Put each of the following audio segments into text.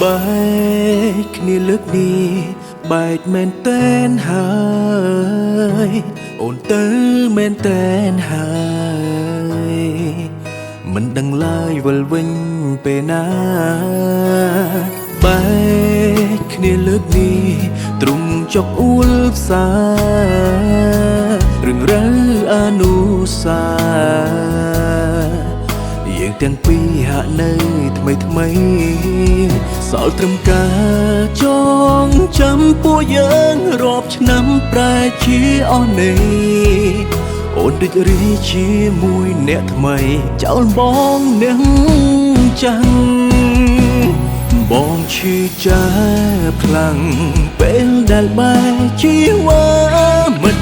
បែកគ្នាលើកនេះបែកមែនតែនហើយអូនទៅមែនតែនហើយមិនដឹងឡើយវិលវិញពេលណាបែកគ្នាលើកនេះទ្រង់ចុកអួលផ្សារឿងរ៉ាវអនុស្សាយើងទាំងពីរហាក់នៅថ្មីសល់ត្រឹមការចងចាំពួកយើងរាប់ឆ្នាំប្រែជាអស់នៃអូនដូចរីជាមួយអ្នកថ្មីចោលបងនឹងចាំងបងឈឺចាខ្លាំងពេលដែលបែកជីវ៉ាមិន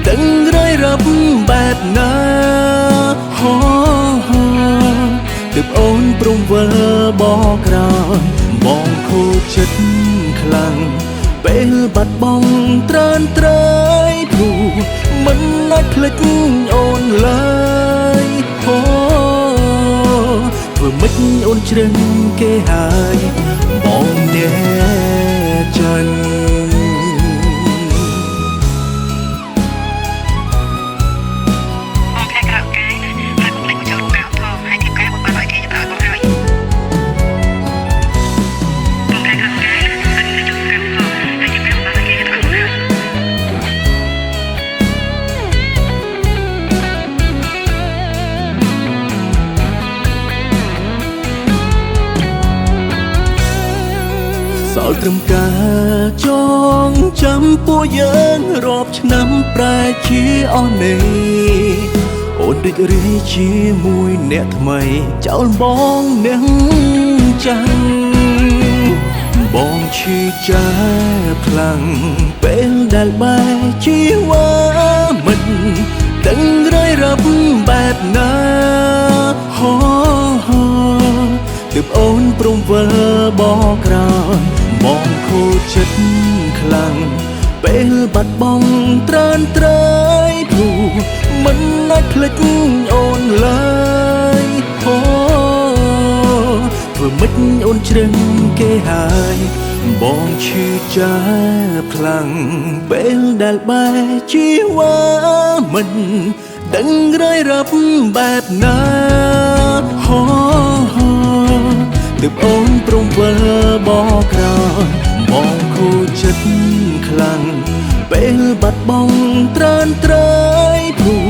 ដឹងរឿយរាប់បែបណាទើបអូនព្រមវិលបកក្រោយបងខូចចិត្តខ្លាំងពេលបាត់បង់ត្រើនត្រៃព្រោះមិនអាចភ្លេចអូនឡើយធ្វើមិនអូនជ្រឹងគេហើយបងអ្នកចាញ់សល់ត្រឹមការចងចាំពួកយើងរាប់ឆ្នាំប្រែជាអស់នៃអូនដូចរីជាមួយអ្នកថ្មីចោលបងនឹងចាំងបងឈឺចាខ្លាំងពេលដែលបែកជីវ៉ាមិនដឹងរឿយរាប់បែបណាទើបអូនព្រមវិលបកក្រោយបងខូចចិត្តខ្លាំងពេលបាត់បង់ត្រើនត្រៃព្រោះមិនអាចភ្លេចអូនឡើយធ្វើមិនអូនជ្រឹងគេហើយបងឈឺចាខ្លាំងពេលដែលបែកជីវ៉ាមិនដឹងរឿយរាប់បែបណាទើបអូនព្រមវិលបកក្រោយបងខូចចិត្តខ្លាំងពេលបាត់បង់ត្រើនត្រៃព្រោះ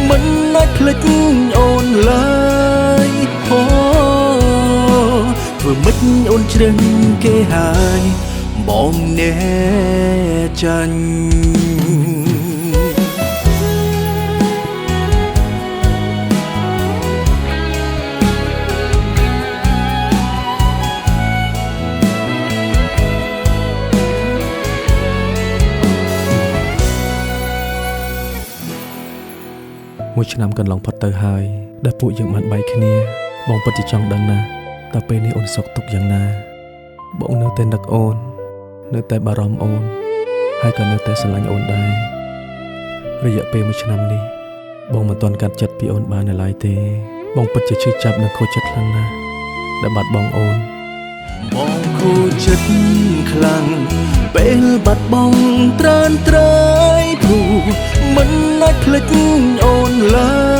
មិនអាចភ្លេចអូនឡើយធ្វើមិនអូនជ្រឹងគេហើយបងអ្នកចាញ់មួយឆ្នាំកន្លងផុតទៅហើយដែលពួកយើងបានបែកគ្នាបងពិតជាចង់ដឹងណាស់តើពេលនេះអូនសុខទុក្ខយ៉ាងណាបងនៅតែនឹកអូននៅតែបារម្ភអូនហើយក៏នៅតែស្រឡាញ់អូនដែររយៈពេលមួយឆ្នាំនេះបងមិនទាន់កាត់ចិត្តពីអូនបាននៅឡើយទេបងពិតជាឈឺចាប់និងខូចចិត្តខ្លាំងណាស់ដែលបាត់បង់អូនបងខូចចិត្តខ្លាំងពេលបាត់បង់ត្រើនត្រៃព្រោះមិនអាចភ្លេចអូនឡើយ